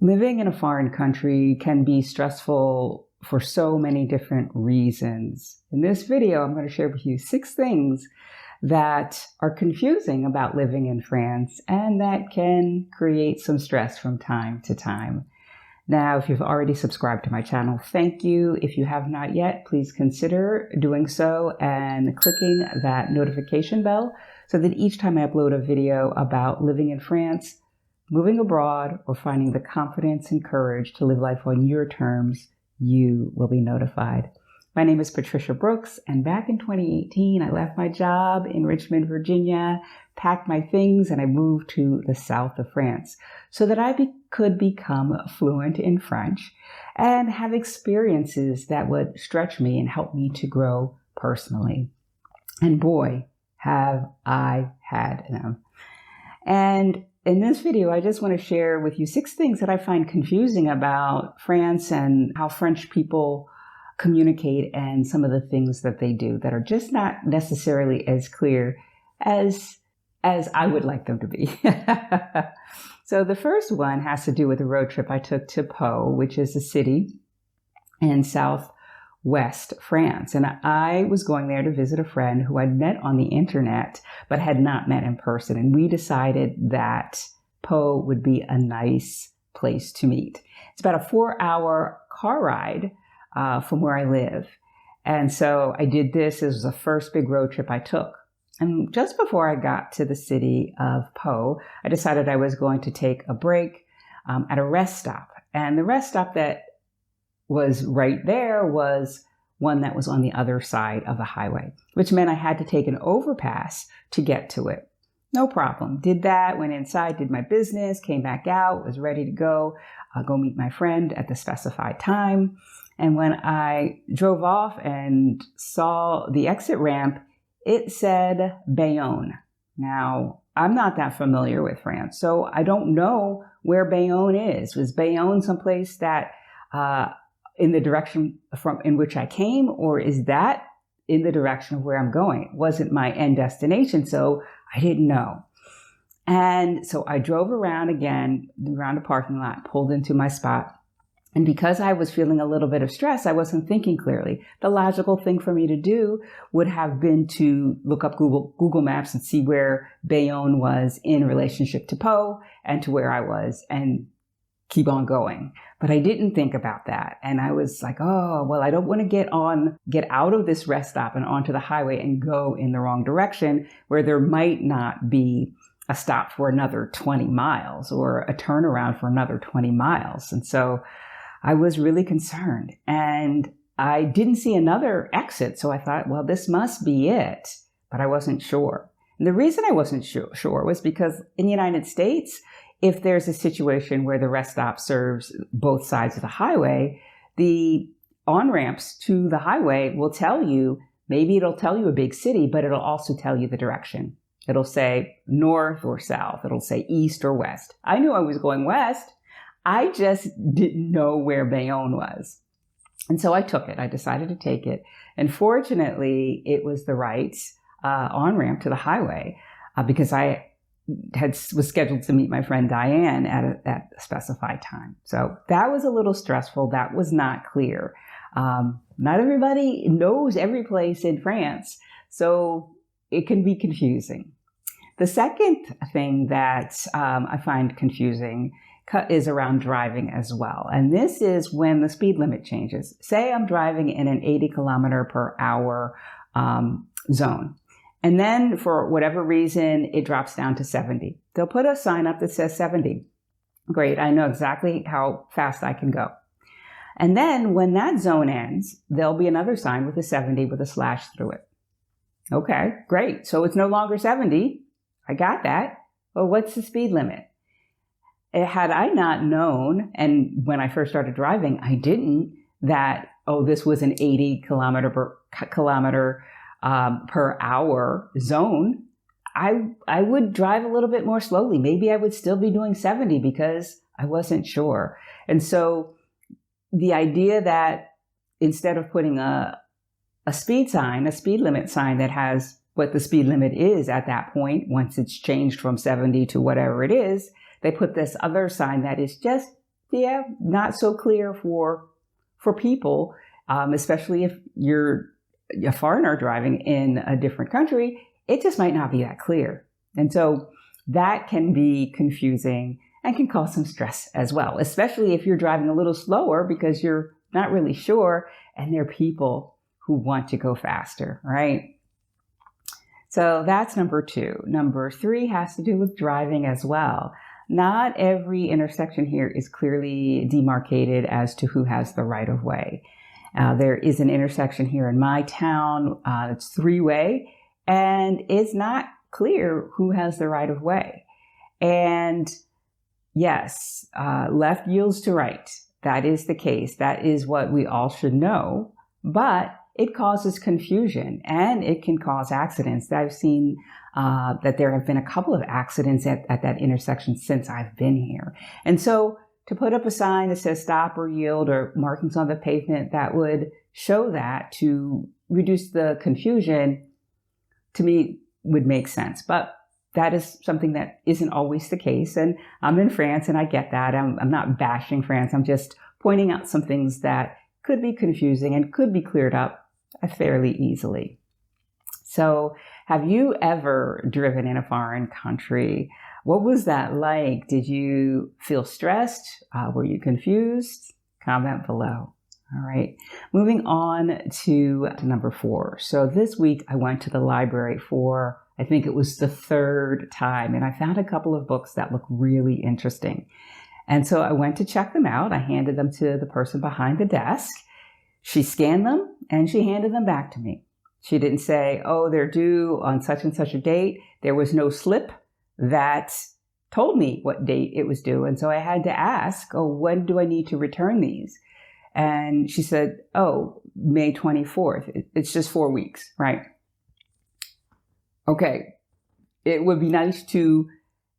Living in a foreign country can be stressful for so many different reasons. In this video, I'm going to share with you 6 things that are confusing about living in France and that can create some stress from time to time. Now, if you've already subscribed to my channel, thank you. If you have not yet, please consider doing so and clicking that notification bell so that each time I upload a video about living in France, moving abroad, or finding the confidence and courage to live life on your terms, you will be notified. My name is Patricia Brooks, and back in 2018, I left my job in Richmond, Virginia, packed my things, and I moved to the south of France so that I could become fluent in French and have experiences that would stretch me and help me to grow personally. And boy, have I had them. And in this video, I just want to share with you 6 things that I find confusing about France and how French people communicate and some of the things that they do that are just not necessarily as clear as I would like them to be. So the first one has to do with a road trip I took to Pau, which is a city in southwest France. And I was going there to visit a friend who I'd met on the internet, but had not met in person. And we decided that Pau would be a nice place to meet. It's about a 4-hour car ride from where I live. And so I did this. This was the first big road trip I took. And just before I got to the city of Pau, I decided I was going to take a break at a rest stop. And the rest stop that was right there was one that was on the other side of the highway, which meant I had to take an overpass to get to it. No problem. Did that, went inside, did my business, came back out, was ready to go meet my friend at the specified time. And when I drove off and saw the exit ramp, it said Bayonne. Now, I'm not that familiar with France, so I don't know where Bayonne is. Was Bayonne someplace that in the direction from in which I came, or is that in the direction of where I'm going? It wasn't my end destination, so I didn't know. And so I drove around again, around a parking lot, pulled into my spot. And because I was feeling a little bit of stress, I wasn't thinking clearly. The logical thing for me to do would have been to look up Google Maps and see where Bayonne was in relationship to Pau and to where I was and keep on going. But I didn't think about that. And I was like, oh, well, I don't want to get out of this rest stop and onto the highway and go in the wrong direction where there might not be a stop for another 20 miles or a turnaround for another 20 miles. And so I was really concerned, and I didn't see another exit. So I thought, well, this must be it, but I wasn't sure. And the reason I wasn't sure was because in the United States, if there's a situation where the rest stop serves both sides of the highway, the on-ramps to the highway will tell you, maybe it'll tell you a big city, but it'll also tell you the direction. It'll say north or south. It'll say east or west. I knew I was going west. I just didn't know where Bayonne was. And so I took it. I decided to take it. And fortunately, it was the right on-ramp to the highway because I was scheduled to meet my friend Diane at a specified time. So that was a little stressful. That was not clear. Not everybody knows every place in France, so it can be confusing. The second thing that I find confusing is around driving as well. And this is when the speed limit changes. Say I'm driving in an 80 kilometer per hour zone. And then for whatever reason, it drops down to 70. They'll put a sign up that says 70. Great, I know exactly how fast I can go. And then when that zone ends, there'll be another sign with a 70 with a slash through it. Okay, great. So it's no longer 70. I got that. Well, what's the speed limit? Had I not known, and when I first started driving, I didn't, that, oh, this was an 80 kilometer per hour zone, I would drive a little bit more slowly. Maybe I would still be doing 70 because I wasn't sure. And so the idea that instead of putting a speed limit sign that has what the speed limit is at that point, once it's changed from 70 to whatever it is, they put this other sign that is just yeah, not so clear for people, especially if you're a foreigner driving in a different country. It just might not be that clear. And so that can be confusing and can cause some stress as well, especially if you're driving a little slower because you're not really sure and there are people who want to go faster, right? So that's number 2. Number 3 has to do with driving as well. Not every intersection here is clearly demarcated as to who has the right of way. There is an intersection here in my town. It's 3-way, and it's not clear who has the right of way. And yes, left yields to right. That is the case. That is what we all should know. But it causes confusion and it can cause accidents. I've seen that there have been a couple of accidents at that intersection since I've been here. And so to put up a sign that says stop or yield or markings on the pavement that would show that to reduce the confusion, to me, would make sense. But that is something that isn't always the case. And I'm in France and I get that. I'm not bashing France. I'm just pointing out some things that could be confusing and could be cleared up fairly easily. So have you ever driven in a foreign country? What was that like? Did you feel stressed? Were you confused? Comment below. All right. Moving on to number 4. So this week I went to the library for, I think it was the 3rd time, and I found a couple of books that look really interesting. And so I went to check them out. I handed them to the person behind the desk. She scanned them and she handed them back to me. She didn't say, oh, they're due on such and such a date. There was no slip that told me what date it was due. And so I had to ask, oh, when do I need to return these? And she said, oh, May 24th. It's just 4 weeks, right? Okay. It would be nice to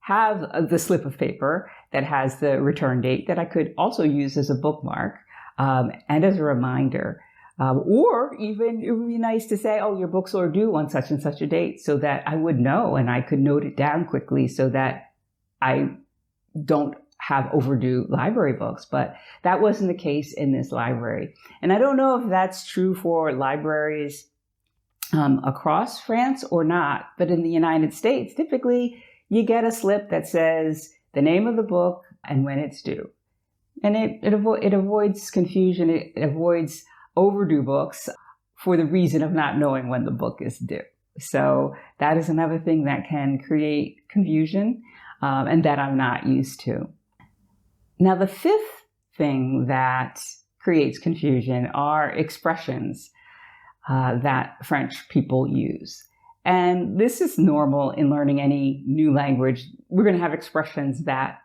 have the slip of paper that has the return date that I could also use as a bookmark and as a reminder. Or even it would be nice to say, oh, your books are due on such and such a date so that I would know and I could note it down quickly so that I don't have overdue library books. But that wasn't the case in this library. And I don't know if that's true for libraries across France or not. But in the United States, typically you get a slip that says the name of the book and when it's due. And it avoids confusion. It avoids overdue books for the reason of not knowing when the book is due. So that is another thing that can create confusion and that I'm not used to. Now, the 5th thing that creates confusion are expressions that French people use. And this is normal in learning any new language. We're going to have expressions that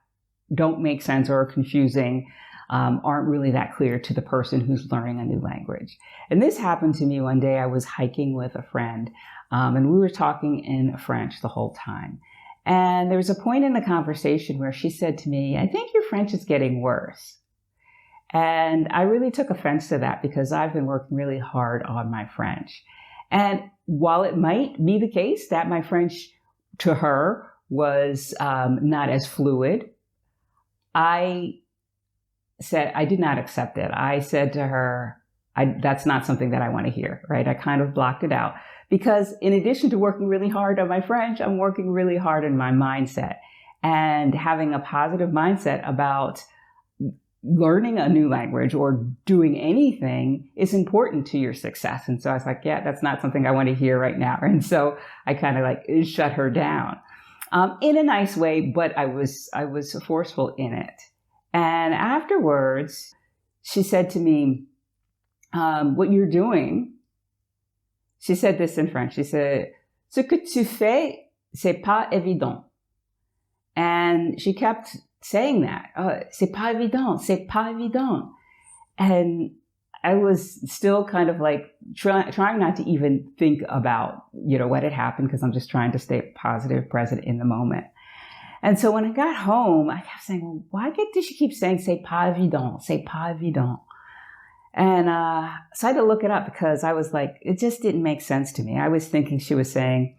don't make sense or are confusing, aren't really that clear to the person who's learning a new language. And this happened to me one day. I was hiking with a friend, and we were talking in French the whole time. And there was a point in the conversation where she said to me, I think your French is getting worse. And I really took offense to that because I've been working really hard on my French. And while it might be the case that my French to her was not as fluid, I said I did not accept it. I said to her, that's not something that I want to hear, right? I kind of blocked it out because in addition to working really hard on my French, I'm working really hard on my mindset and having a positive mindset about learning a new language or doing anything is important to your success. And so I was like, yeah, that's not something I want to hear right now. And so I kind of shut her down in a nice way, but I was forceful in it. And afterwards, she said to me, what you're doing, she said this in French. She said, ce que tu fais, c'est pas évident. And she kept saying that, c'est pas évident, c'est pas évident. And I was still kind of trying not to even think about, what had happened because I'm just trying to stay positive, present in the moment. And so when I got home, I kept saying, well, why does she keep saying, c'est pas évident, c'est pas évident? And so I had to look it up because I was like, it just didn't make sense to me. I was thinking she was saying,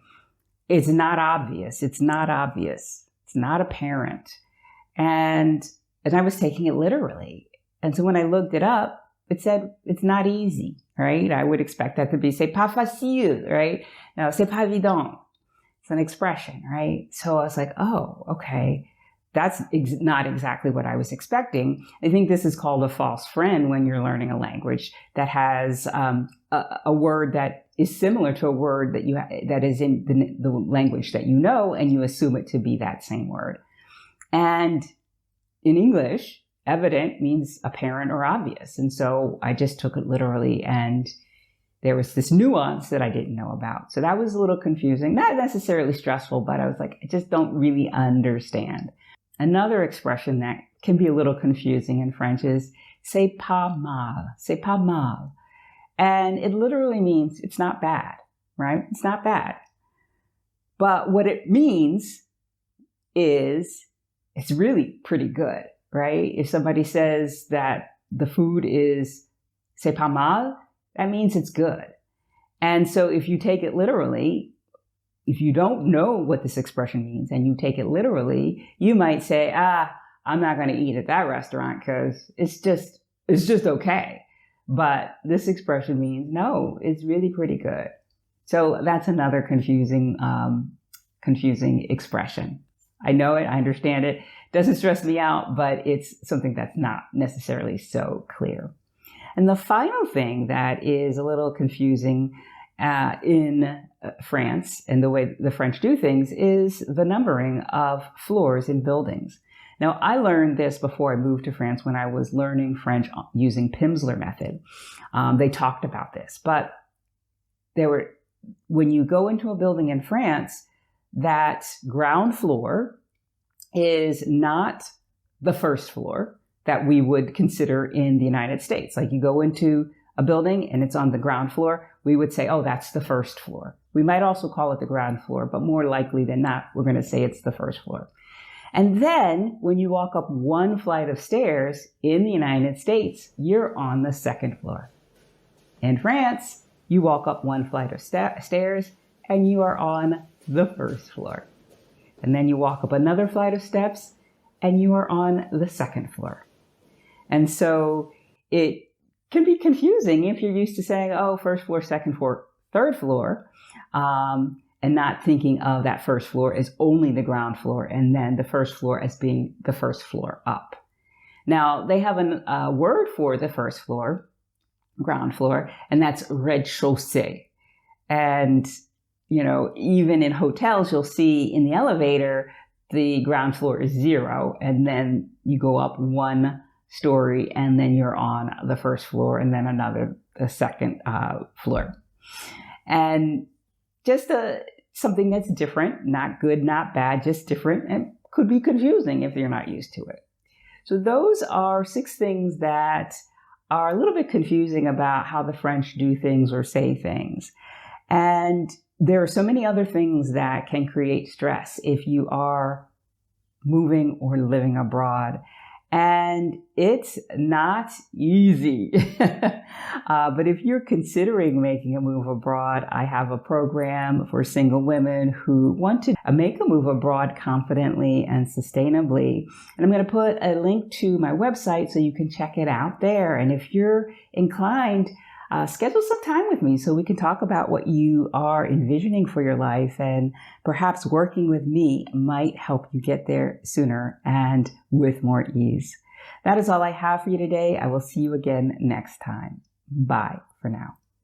it's not obvious. It's not obvious. It's not apparent. And and I was taking it literally. And so when I looked it up, it said it's not easy, right? I would expect that to be c'est pas facile, right? No, c'est pas évident. It's an expression, right? So I was like, oh, okay. That's not exactly what I was expecting. I think this is called a false friend when you're learning a language that has a word that is similar to a word that is in the language that you know, and you assume it to be that same word. And in English, evident means apparent or obvious. And so I just took it literally, and there was this nuance that I didn't know about. So that was a little confusing, not necessarily stressful, but I was like, I just don't really understand. Another expression that can be a little confusing in French is c'est pas mal, c'est pas mal. And it literally means it's not bad, right? It's not bad. But what it means is it's really pretty good, right? If somebody says that the food is c'est pas mal, that means it's good. And so if you take it literally, if you don't know what this expression means and you take it literally, you might say, I'm not going to eat at that restaurant because it's just okay. But this expression means, no, it's really pretty good. So that's another confusing expression. I know it, I understand it. Doesn't stress me out, but it's something that's not necessarily so clear. And the final thing that is a little confusing in France and the way the French do things is the numbering of floors in buildings. Now, I learned this before I moved to France when I was learning French using Pimsleur method. They talked about this, but when you go into a building in France, that ground floor is not the first floor that we would consider in the United States. Like you go into a building and it's on the ground floor, we would say, oh, that's the first floor. We might also call it the ground floor, but more likely than not, we're going to say it's the first floor. And then when you walk up one flight of stairs in the United States, you're on the second floor. In France, you walk up one flight of stairs and you are on the first floor. And then you walk up another flight of steps and you are on the second floor. And so it can be confusing if you're used to saying, oh, first floor, second floor, third floor, and not thinking of that first floor as only the ground floor and then the first floor as being the first floor up. Now, they have a word for the first floor, ground floor, and that's rez-de-chaussée. And, you know, even in hotels, you'll see in the elevator, the ground floor is 0, and then you go up one story, and then you're on the first floor, and then the second floor. And just something that's different, not good, not bad, just different, and could be confusing if you're not used to it. So those are 6 things that are a little bit confusing about how the French do things or say things. And there are so many other things that can create stress if you are moving or living abroad. And it's not easy. But if you're considering making a move abroad, I have a program for single women who want to make a move abroad confidently and sustainably. And I'm going to put a link to my website so you can check it out there. And if you're inclined, schedule some time with me so we can talk about what you are envisioning for your life, and perhaps working with me might help you get there sooner and with more ease. That is all I have for you today. I will see you again next time. Bye for now.